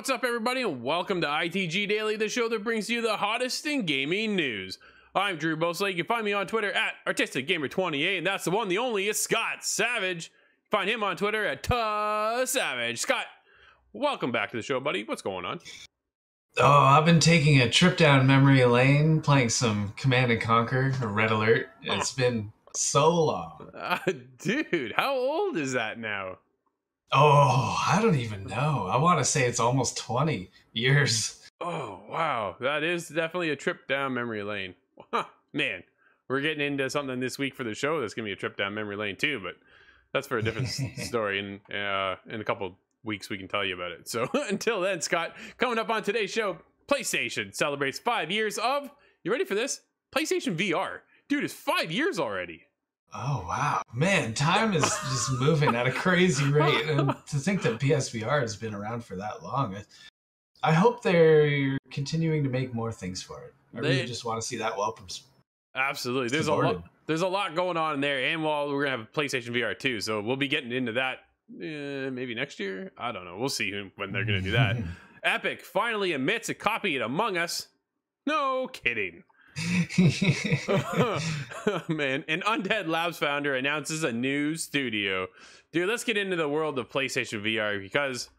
What's up, everybody, and welcome to ITG Daily, the show that brings you the hottest in gaming news. I'm Drew Bosley. You can find me on Twitter at ArtisticGamer28, and that's the one, the only, is Scott Savage. Find him on Twitter at Savage. Scott, welcome back to the show, buddy. What's going on? Oh, I've been taking a trip down memory lane, playing some Command & Conquer, or Red Alert. It's been so long. Dude, how old is that now? Oh, I don't even know. I want to say it's almost 20 years. Oh, wow. That is definitely a trip down memory lane. Huh, man, we're getting into something this week for the show that's going to be a trip down memory lane too, but that's for a different story. And in a couple weeks, we can tell you about it. So until then, Scott, coming up on today's show, PlayStation celebrates 5 years of, you ready for this? PlayStation VR. Dude, it's 5 years already. Oh, wow. Man, time is just moving at a crazy rate. And to think that PSVR has been around for that long, I hope they're continuing to make more things for it. I really just want to see that welcome. Absolutely. There's a lot going on in there. And we're going to have PlayStation VR too. So we'll be getting into that maybe next year. I don't know. We'll see when they're going to do that. Epic finally admits it copied Among Us. No kidding. Man, an Undead Labs founder announces a new studio. Dude, let's get into the world of PlayStation VR because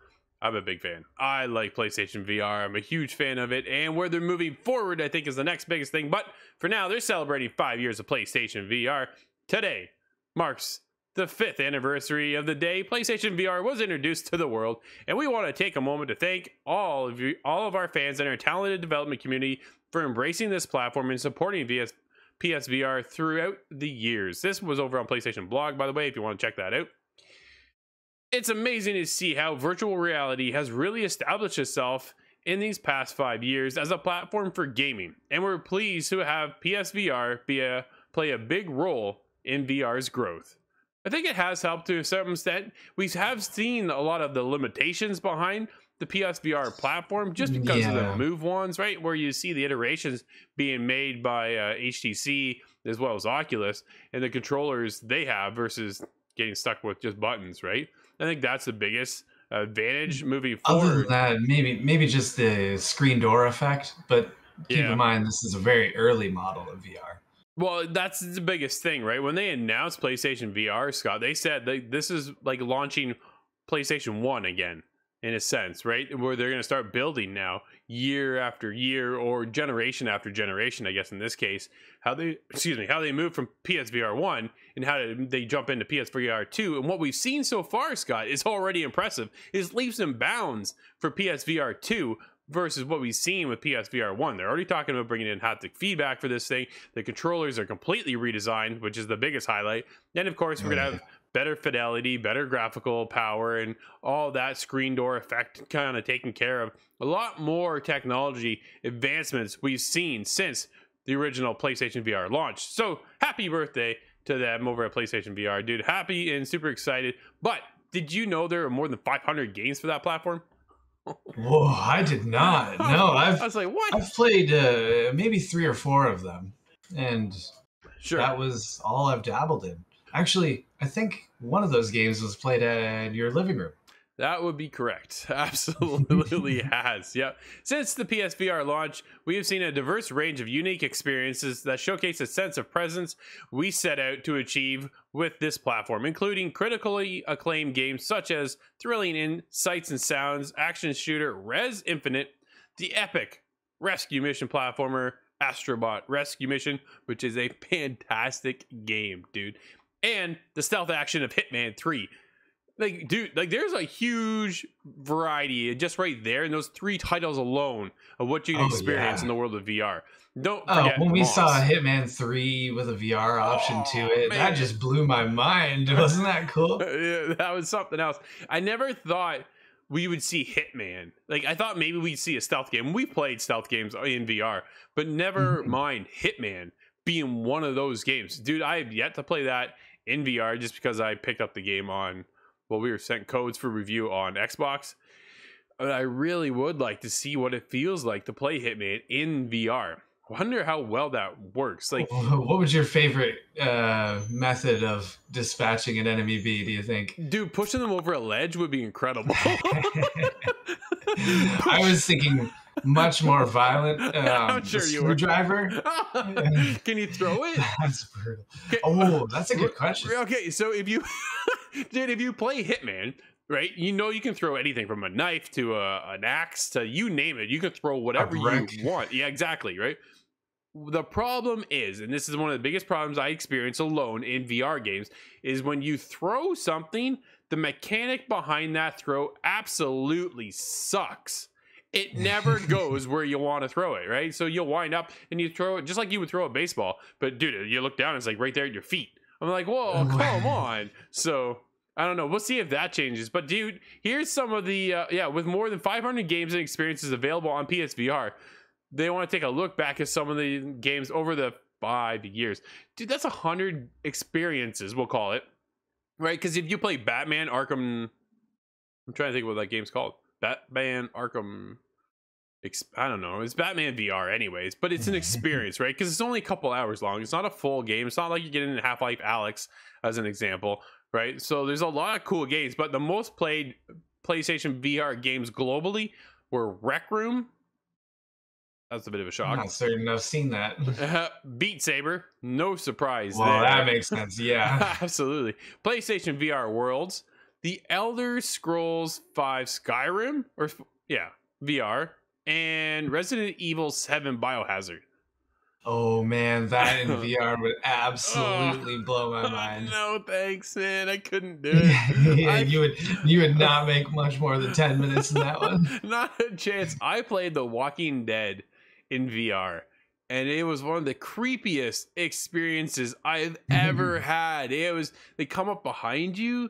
I'm a big fan. I like PlayStation VR. I'm a huge fan of it, and where they're moving forward, I think, is the next biggest thing. But for now, they're celebrating 5 years of PlayStation VR. Today marks the 5th anniversary of the day PlayStation VR was introduced to the world, and we want to take a moment to thank all of our fans and our talented development community for embracing this platform and supporting PSVR throughout the years. This was over on PlayStation Blog, by the way, if you want to check that out. It's amazing to see how virtual reality has really established itself in these past 5 years as a platform for gaming, and we're pleased to have PSVR play a big role in VR's growth. I think it has helped to a certain extent. We have seen a lot of the limitations behind the PSVR platform just because of the Move ones, right? Where you see the iterations being made by HTC as well as Oculus and the controllers they have versus getting stuck with just buttons, right? I think that's the biggest advantage moving forward. Other than that, maybe just the screen door effect, but keep in mind this is a very early model of VR. Well, that's the biggest thing, right? When they announced PlayStation VR, Scott, they said this is like launching PlayStation 1 again, in a sense, right? Where they're going to start building now year after year or generation after generation, I guess in this case, how they move from PSVR 1 and how they jump into PSVR 2. And what we've seen so far, Scott, is already impressive. It's leaps and bounds for PSVR 2 versus what we've seen with PSVR 1. They're already talking about bringing in haptic feedback for this thing. The controllers are completely redesigned, which is the biggest highlight. And of course, we're going to have better fidelity, better graphical power, and all that screen door effect kind of taken care of. A lot more technology advancements we've seen since the original PlayStation VR launch. So happy birthday to them over at PlayStation VR, dude. Happy and super excited. But did you know there are more than 500 games for that platform? Whoa, I did not. No, I was like, what? I've played maybe 3 or 4 of them, and that was all I've dabbled in. Actually, I think one of those games was played in your living room. That would be correct. Absolutely has. Yep. Since the PSVR launch, we have seen a diverse range of unique experiences that showcase a sense of presence we set out to achieve with this platform, including critically acclaimed games such as thrilling in sights and sounds action shooter Res Infinite, the epic rescue mission platformer Astrobot Rescue Mission, which is a fantastic game, dude, and the stealth action of Hitman 3. Like, dude, there's a huge variety just right there in those 3 titles alone of what you can experience in the world of VR. Don't forget when we saw Hitman 3 with a VR option to it, that just blew my mind. Wasn't that cool? Yeah, that was something else. I never thought we would see Hitman. Like, I thought maybe we'd see a stealth game. We played stealth games in VR, but never mind Hitman being one of those games. Dude, I have yet to play that in VR just because I picked up the game on, well, we were sent codes for review on Xbox. But I really would like to see what it feels like to play Hitman in VR. I wonder how well that works. Like, what would your favorite method of dispatching an enemy be, do you think? Dude, pushing them over a ledge would be incredible. I was thinking much more violent. I'm sure you were. Screwdriver. Can you throw it? That's brutal. Okay. Oh, that's a good question. Okay, so if you, dude, if you play Hitman, right, you know you can throw anything from a knife to an axe to you name it. You can throw whatever you want. Yeah, exactly, right? The problem is, and this is one of the biggest problems I experience alone in VR games, is when you throw something, the mechanic behind that throw absolutely sucks. It never goes where you want to throw it, right? So you'll wind up and you throw it just like you would throw a baseball. But dude, you look down, it's like right there at your feet. I'm like, whoa, come on. So I don't know. We'll see if that changes. But dude, here's some of the, with more than 500 games and experiences available on PSVR, they want to take a look back at some of the games over the 5 years. Dude, that's 100 experiences, we'll call it. Right? Because if you play Batman Arkham... I'm trying to think what that game's called. Batman Arkham... I don't know. It's Batman VR anyways. But it's an experience, right? Because it's only a couple hours long. It's not a full game. It's not like you get into Half-Life Alyx, as an example. Right? So there's a lot of cool games. But the most played PlayStation VR games globally were Rec Room... That's a bit of a shock. I'm not certain I've seen that. Beat Saber, no surprise. Well, there. that makes sense. Yeah, absolutely. PlayStation VR Worlds, The Elder Scrolls 5 Skyrim, VR, and Resident Evil 7 Biohazard. Oh man, that in VR would absolutely blow my mind. No thanks, man. I couldn't do it. Yeah, you would not make much more than 10 minutes in that one. Not a chance. I played The Walking Dead in VR, and it was one of the creepiest experiences I've ever had. They come up behind you,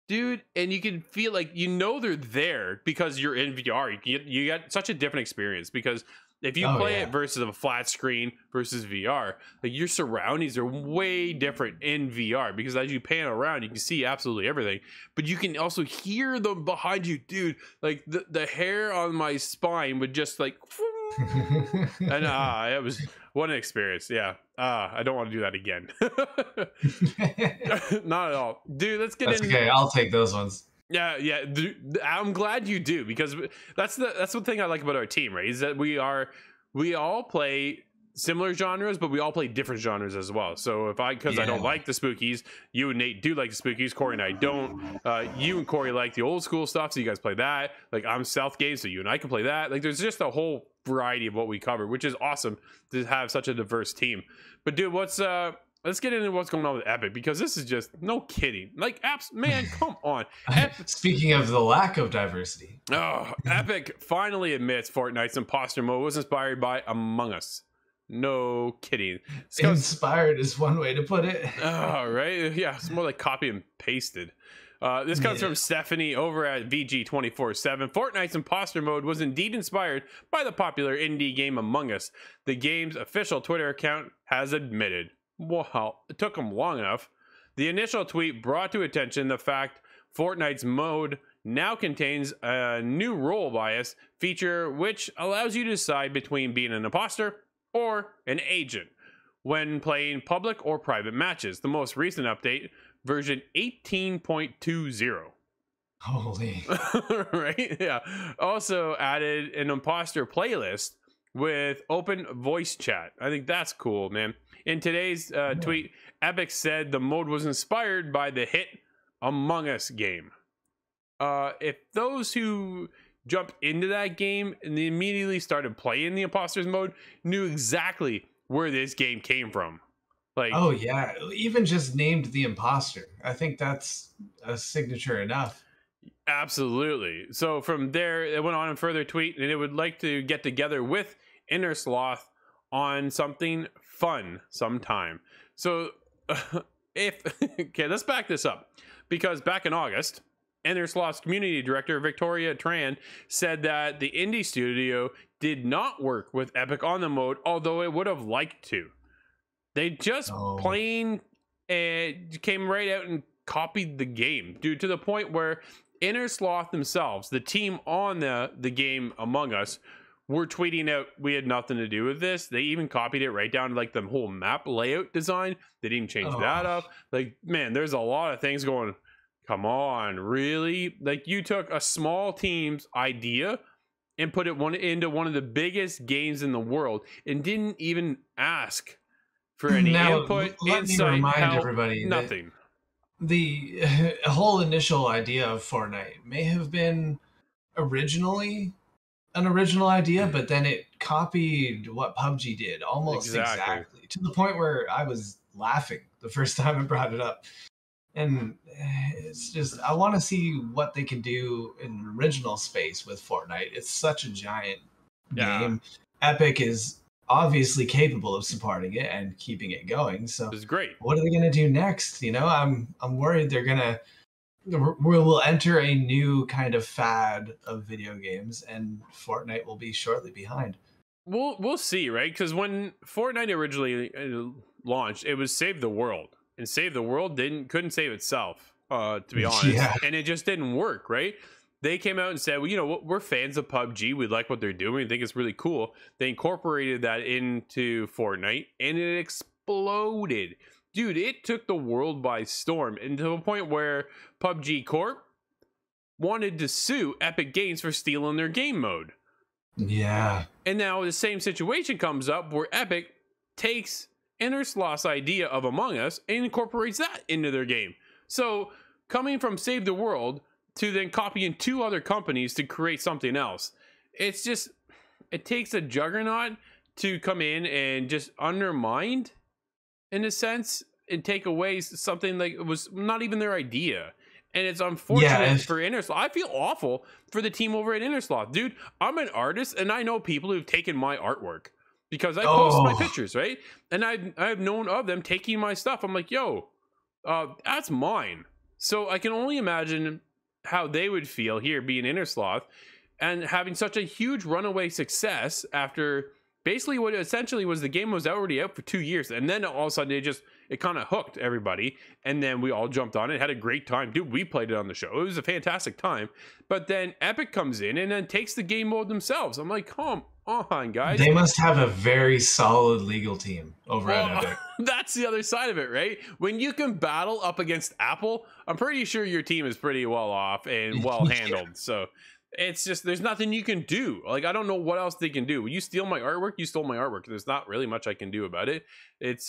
dude, and you can feel like they're there because you're in VR. You get such a different experience because if you play it versus a flat screen versus VR, like your surroundings are way different in VR because as you pan around, you can see absolutely everything, but you can also hear them behind you, dude. Like the hair on my spine would just like, and it was what an experience. Yeah, I don't want to do that again. Not at all, dude. Let's get into. Okay, I'll take those ones. Yeah, I'm glad you do because that's the thing I like about our team, right? Is that we all play similar genres, but we all play different genres as well. So I don't like the spookies, you and Nate do like the spookies, Corey and I don't. You and Corey like the old school stuff, so you guys play that. Like I'm stealth games, so you and I can play that. Like there's just a whole variety of what we cover, which is awesome to have such a diverse team. But dude, let's get into what's going on with Epic because this is just no kidding. Like apps, man, come on. Speaking of the lack of diversity. Oh, Epic finally admits Fortnite's Imposter mode was inspired by Among Us. No kidding. Inspired is one way to put it. Oh, right? Yeah, it's more like copy and pasted. This comes from Stephanie over at VG247. Fortnite's Imposter mode was indeed inspired by the popular indie game Among Us. The game's official Twitter account has admitted. Well, it took them long enough. The initial tweet brought to attention the fact Fortnite's mode now contains a new role bias feature which allows you to decide between being an imposter or an agent when playing public or private matches. The most recent update, version 18.20. Holy. Right? Yeah. Also added an imposter playlist with open voice chat. I think that's cool, man. In today's tweet, Epic said the mode was inspired by the hit Among Us game. If those who jumped into that game and they immediately started playing the imposters mode knew exactly where this game came from. Like, oh yeah, even just named the imposter. I think that's a signature enough. Absolutely. So from there, it went on a further tweet, and it would like to get together with Inner Sloth on something fun sometime. So okay, let's back this up, because back in August, Inner Sloth's community director Victoria Tran said that the indie studio did not work with Epic on the mode, although it would have liked to. They just plain came right out and copied the game, due to the point where Inner Sloth themselves, the team on the game Among Us, were tweeting out, we had nothing to do with this. They even copied it right down to like the whole map layout design. They didn't change that up. Like, man, there's a lot of things going, come on, really? Like, you took a small team's idea and put it into one of the biggest games in the world and didn't even ask for any Now, input, let me insight, remind help, everybody that nothing. the whole initial idea of Fortnite may have been originally an original idea, but then it copied what PUBG did almost Exactly. exactly, to the point where I was laughing the first time I brought it up. And it's just, I want to see what they can do in original space with Fortnite. It's such a giant Yeah. game. Epic is obviously capable of supporting it and keeping it going. So It was great. what are they going to do next? You know, I'm worried they're going to we'll enter a new kind of fad of video games, and Fortnite will be shortly behind. We'll see, right? Because when Fortnite originally launched, it was Save the World, and Save the World couldn't save itself, to be honest. Yeah. And it just didn't work, right? They came out and said, well, you know, we're fans of PUBG. We like what they're doing. We think it's really cool. They incorporated that into Fortnite, and it exploded. Dude, it took the world by storm, and to a point where PUBG Corp wanted to sue Epic Games for stealing their game mode. Yeah. And now the same situation comes up where Epic takes Innersloth's idea of Among Us and incorporates that into their game. So coming from Save the World to then copying 2 other companies to create something else, it's just, it takes a juggernaut to come in and just undermine, in a sense, and take away something like it was not even their idea. And it's unfortunate for Innersloth. I feel awful for the team over at Innersloth. Dude, I'm an artist, and I know people who've taken my artwork because I post my pictures, right? And I've known of them taking my stuff. I'm like, yo, that's mine. So I can only imagine how they would feel here being Innersloth and having such a huge runaway success after basically what essentially was the game was already out for 2 years. And then all of a sudden it kind of hooked everybody. And then we all jumped on it, had a great time. Dude, we played it on the show. It was a fantastic time. But then Epic comes in and then takes the game mode themselves. I'm like, come on, guys. They must have a very solid legal team over at Epic. That's the other side of it, right? When you can battle up against Apple, I'm pretty sure your team is pretty well off and well handled. So it's just, there's nothing you can do. Like, I don't know what else they can do. When you steal my artwork, you stole my artwork. There's not really much I can do about it. It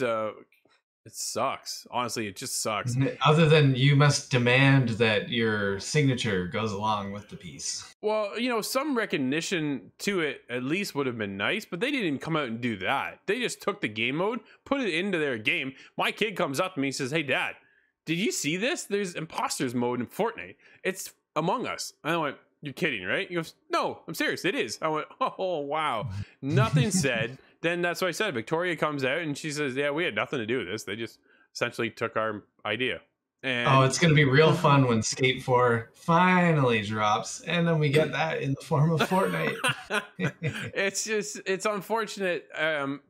sucks. Honestly, it just sucks. Other than you must demand that your signature goes along with the piece. Well, you know, some recognition to it at least would have been nice, but they didn't come out and do that. They just took the game mode, put it into their game. My kid comes up to me and says, hey, Dad, did you see this? There's imposters mode in Fortnite. It's Among Us. I went, you're kidding, right? He goes, no, I'm serious. It is. I went, oh, wow. Nothing said. Then that's what I said. Victoria comes out and she says, yeah, we had nothing to do with this. They just essentially took our idea. And it's going to be real fun when Skate 4 finally drops. And then we get that in the form of Fortnite. It's unfortunate.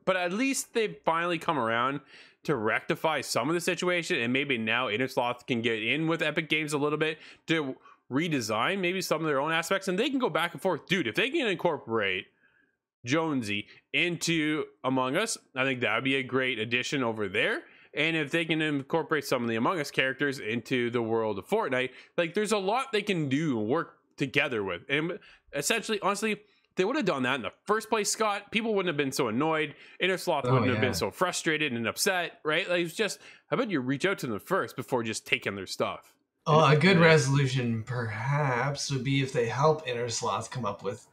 But at least they've finally come around to rectify some of the situation. And maybe now Innersloth can get in with Epic Games a little bit to redesign maybe some of their own aspects. And they can go back and forth. Dude, if they can incorporate Jonesy into Among Us, I think that would be a great addition over there. And if they can incorporate some of the Among Us characters into the world of Fortnite, like, there's a lot they can do and work together with. And essentially, honestly, if they would have done that in the first place, Scott, people wouldn't have been so annoyed. Innersloth wouldn't have been so frustrated and upset, right? Like, it's just, how about you reach out to them first before just taking their stuff? Oh, a good resolution perhaps would be if they help Innersloth come up with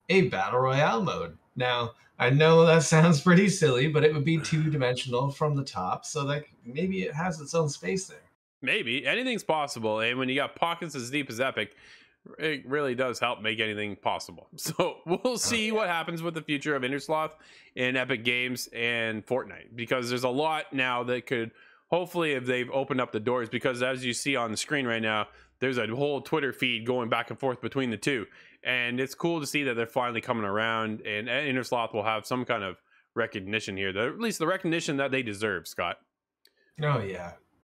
a Battle Royale mode. Now, I know that sounds pretty silly, but it would be 2-dimensional from the top, so that maybe it has its own space there. Maybe. Anything's possible, and when you got pockets as deep as Epic, it really does help make anything possible. So we'll see what happens with the future of Innersloth and Epic Games and Fortnite, because there's a lot now that could, hopefully, if they've opened up the doors, because as you see on the screen right now, there's a whole Twitter feed going back and forth between the two. And it's cool to see that they're finally coming around, and Innersloth will have some kind of recognition here, at least the recognition that they deserve, Scott. Oh, yeah.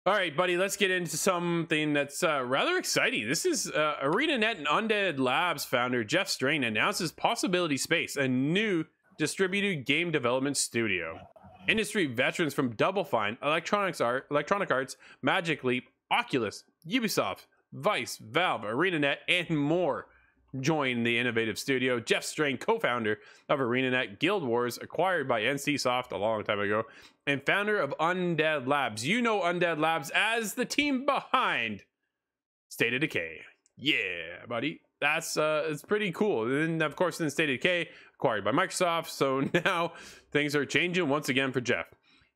All right, buddy, let's get into something that's rather exciting. This is ArenaNet and Undead Labs founder Jeff Strain announces Possibility Space, a new distributed game development studio. Industry veterans from Double Fine, Electronic Arts, Magic Leap, Oculus, Ubisoft, Vice, Valve, ArenaNet, and more joined the innovative studio. Jeff Strain, co-founder of ArenaNet, Guild Wars, acquired by NCSoft a long time ago, and founder of Undead Labs. You know Undead Labs as the team behind State of Decay. Yeah, buddy. That's it's pretty cool. And then, of course, then State of Decay acquired by Microsoft. So now things are changing once again for Jeff.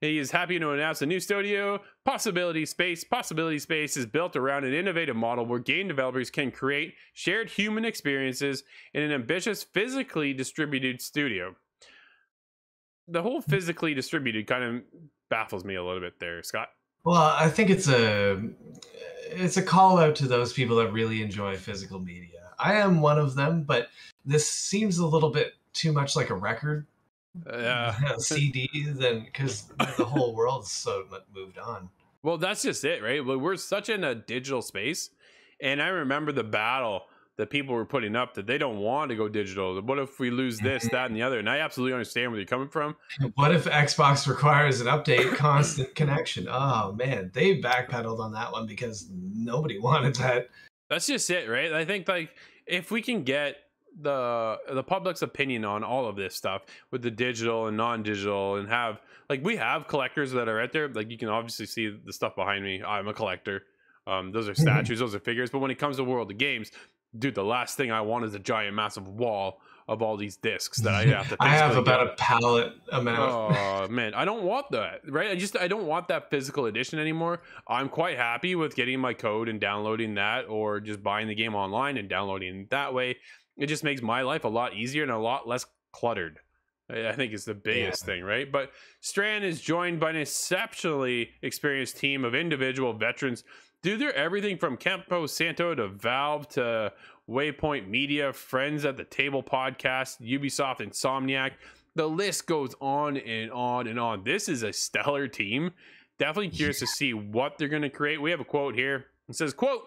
He is happy to announce a new studio, Possibility Space. Possibility Space is built around an innovative model where game developers can create shared human experiences in an ambitious, physically distributed studio. The whole physically distributed kind of baffles me a little bit there, Scott. Well, I think it's a call out to those people that really enjoy physical media. I am one of them, but this seems a little bit too much like a record. CD, then, because the whole world's so moved on. Well, that's just it, right? We're such in a digital space, and I remember the battle that people were putting up that they don't want to go digital. What if we lose this, that, and the other? And I absolutely understand where you're coming from. What if Xbox requires an update, constant connection? Oh man, they backpedaled on that one because nobody wanted that. That's just it, right? I think like if we can get the public's opinion on all of this stuff with the digital and non-digital, and have like we have collectors that are out there, like you can obviously see the stuff behind me. I'm a collector. Those are statues, those are figures. But when it comes to World of Games, dude, the last thing I want is a giant massive wall of all these discs that I have to I have about a pallet amount. Oh man, I don't want that, right? I don't want that physical edition anymore. I'm quite happy with getting my code and downloading that, or just buying the game online and downloading it that way. It just makes my life a lot easier and a lot less cluttered. I think is the biggest thing, right? But Strand is joined by an exceptionally experienced team of individual veterans. Dude, they're everything from Campo Santo to Valve to Waypoint Media, Friends at the Table podcast, Ubisoft, Insomniac. The list goes on and on and on. This is a stellar team. Definitely curious to see what they're going to create. We have a quote here. It says, quote,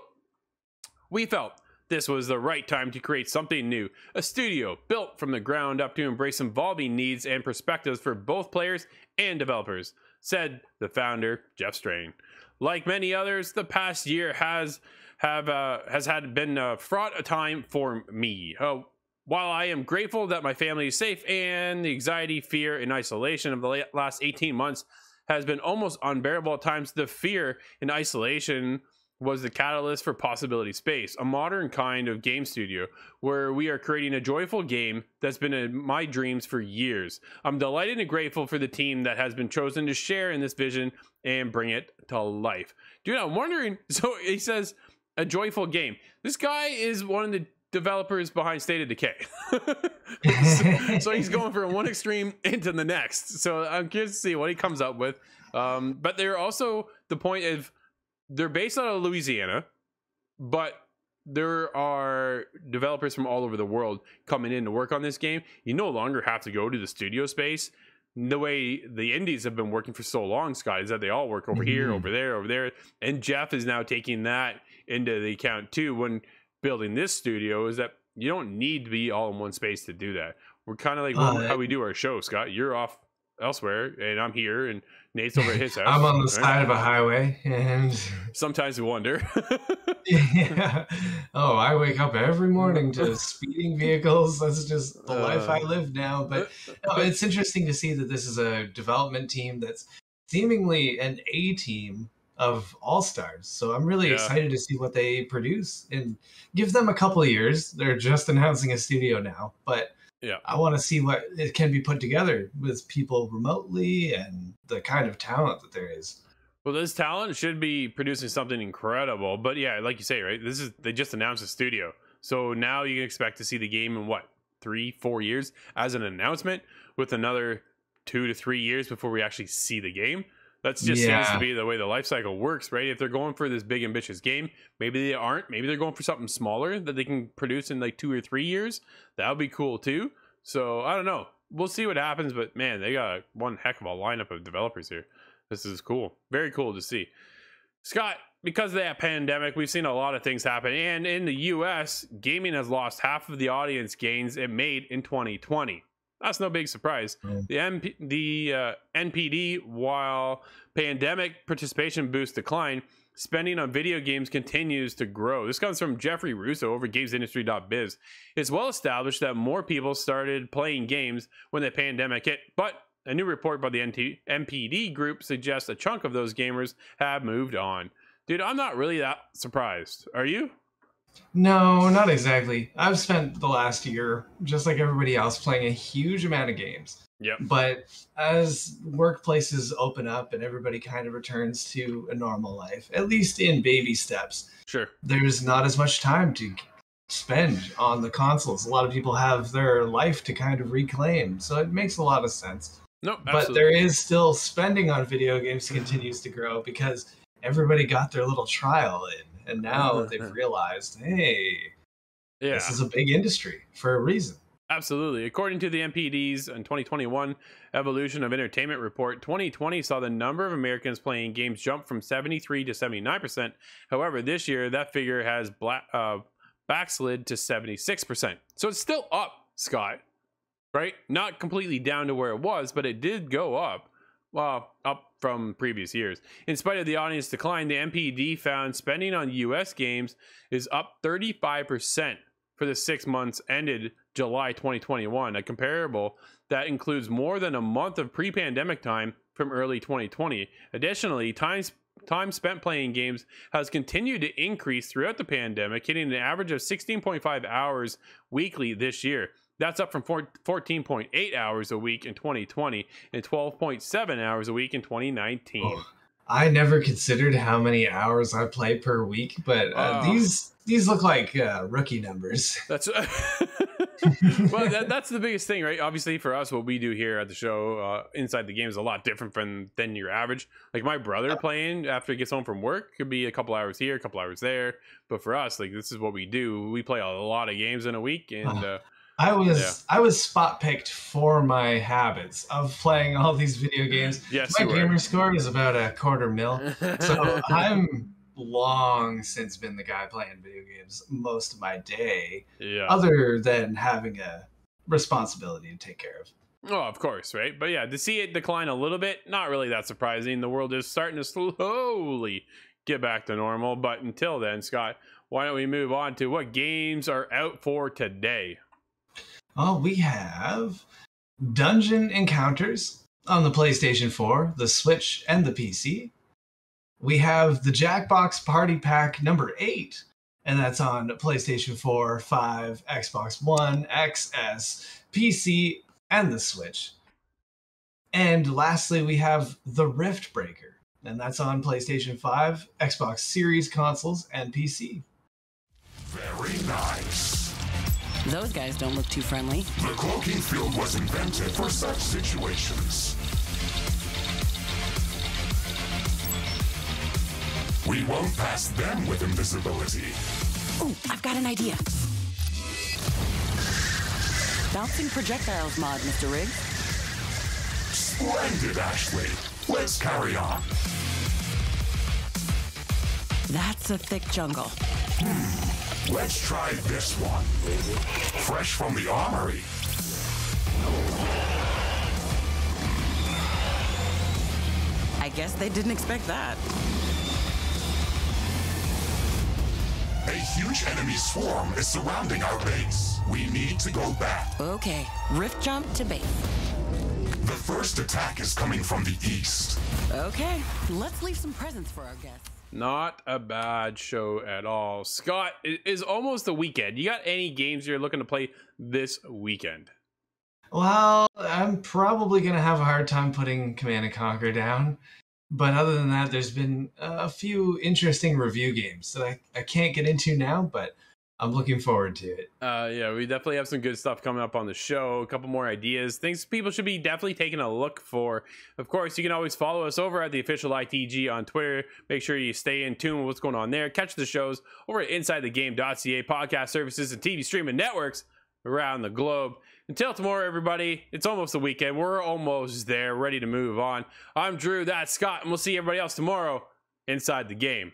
"We felt this was the right time to create something new. A studio built from the ground up to embrace evolving needs and perspectives for both players and developers," said the founder, Jeff Strain. Like many others, the past year has been a fraught time for me. While I am grateful that my family is safe, and the anxiety, fear, and isolation of the last 18 months has been almost unbearable at times, the fear and isolation was the catalyst for Possibility Space, a modern kind of game studio where we are creating a joyful game that's been in my dreams for years. I'm delighted and grateful for the team that has been chosen to share in this vision and bring it to life. Dude, I'm wondering, so he says a joyful game. This guy is one of the developers behind State of Decay. so he's going from one extreme into the next. So I'm curious to see what he comes up with. But they're also the point of, they're based out of Louisiana, but there are developers from all over the world coming in to work on this game. You no longer have to go to the studio space. The way the indies have been working for so long, Scott, is that they all work over here, over there, over there. And Jeff is now taking that into the account too when building this studio, is that you don't need to be all in one space to do that. We're kind of like how we do our show, Scott. You're off elsewhere and I'm here, and Nate's over at his house. I'm on the side of a highway, and sometimes we wonder. Yeah. Oh, I wake up every morning to speeding vehicles. That's just the life I live now. But no, it's interesting to see that this is a development team that's seemingly an A team of all-stars. So I'm really excited to see what they produce, and give them a couple of years. They're just announcing a studio now, but I want to see what it can be put together with people remotely and the kind of talent that there is. Well, this talent should be producing something incredible. But yeah, like you say, right? They just announced a studio. So now you can expect to see the game in what, 3-4 years as an announcement, with another 2 to 3 years before we actually see the game. That's just seems to be the way the life cycle works, right? If they're going for this big ambitious game, maybe they aren't. Maybe they're going for something smaller that they can produce in like 2 or 3 years. That would be cool too. So I don't know. We'll see what happens. But man, they got one heck of a lineup of developers here. This is cool. Very cool to see. Scott, because of that pandemic, we've seen a lot of things happen. And in the US, gaming has lost half of the audience gains it made in 2020. That's no big surprise. The NPD, while pandemic participation boosts decline, spending on video games continues to grow. This comes from Jeffrey Russo over gamesindustry.biz. It's well established that more people started playing games when the pandemic hit, but a new report by the NPD group suggests a chunk of those gamers have moved on. Dude, I'm not really that surprised. Are you? No, not exactly. I've spent the last year, just like everybody else, playing a huge amount of games. Yep. But as workplaces open up and everybody kind of returns to a normal life, at least in baby steps, Sure. there's not as much time to spend on the consoles. A lot of people have their life to kind of reclaim, so it makes a lot of sense. No, but there is still spending on video games continues to grow because everybody got their little trial in. And now they've realized, hey, this is a big industry for a reason. Absolutely. According to the NPD's 2021 Evolution of Entertainment report, 2020 saw the number of Americans playing games jump from 73 to 79%. However, this year, that figure has backslid to 76%. So it's still up, Scott, right? Not completely down to where it was, but it did go up. Well, up from previous years. In spite of the audience decline, the NPD found spending on US games is up 35% for the 6 months ended July 2021, a comparable that includes more than a month of pre-pandemic time from early 2020. Additionally, time spent playing games has continued to increase throughout the pandemic, hitting an average of 16.5 hours weekly this year. That's up from 14.8 hours a week in 2020 and 12.7 hours a week in 2019. Oh, I never considered how many hours I play per week, but these look like rookie numbers. That's well, that's the biggest thing, right? Obviously, for us, what we do here at the show, inside the game, is a lot different than your average. Like my brother playing after he gets home from work could be a couple hours here, a couple hours there. But for us, like this is what we do. We play a lot of games in a week, and I was spot picked for my habits of playing all these video games. Yes, my gamer score is about 250,000, so I'm long since been the guy playing video games most of my day. Yeah. Other than having a responsibility to take care of. Oh, of course, right? But yeah, to see it decline a little bit, not really that surprising. The world is starting to slowly get back to normal. But until then, Scott, why don't we move on to what games are out for today? Well, we have Dungeon Encounters on the PlayStation 4, the Switch, and the PC. We have the Jackbox Party Pack number 8, and that's on PlayStation 4, 5, Xbox One, XS, PC, and the Switch. And lastly, we have the Rift Breaker, and that's on PlayStation 5, Xbox Series consoles, and PC. Very nice. Those guys don't look too friendly. The cloaking field was invented for such situations. We won't pass them with invisibility. Ooh, I've got an idea. Bouncing projectiles mod, Mr. Riggs. Splendid, Ashley. Let's carry on. That's a thick jungle. Let's try this one. Fresh from the armory. I guess they didn't expect that. A huge enemy swarm is surrounding our base. We need to go back. Okay, rift jump to base. The first attack is coming from the east. Okay, let's leave some presents for our guests. Not a bad show at all. Scott, it is almost the weekend. You got any games you're looking to play this weekend? Well, I'm probably going to have a hard time putting Command & Conquer down. But other than that, there's been a few interesting review games that I can't get into now, but I'm looking forward to it. Yeah, we definitely have some good stuff coming up on the show. A couple more ideas, things people should be definitely taking a look for. Of course, you can always follow us over at the official ITG on Twitter. Make sure you stay in tune with what's going on there. Catch the shows over at InsideTheGame.ca, podcast services, and TV streaming networks around the globe. Until tomorrow, everybody, it's almost the weekend. We're almost there, ready to move on. I'm Drew, that's Scott, and we'll see everybody else tomorrow inside the game.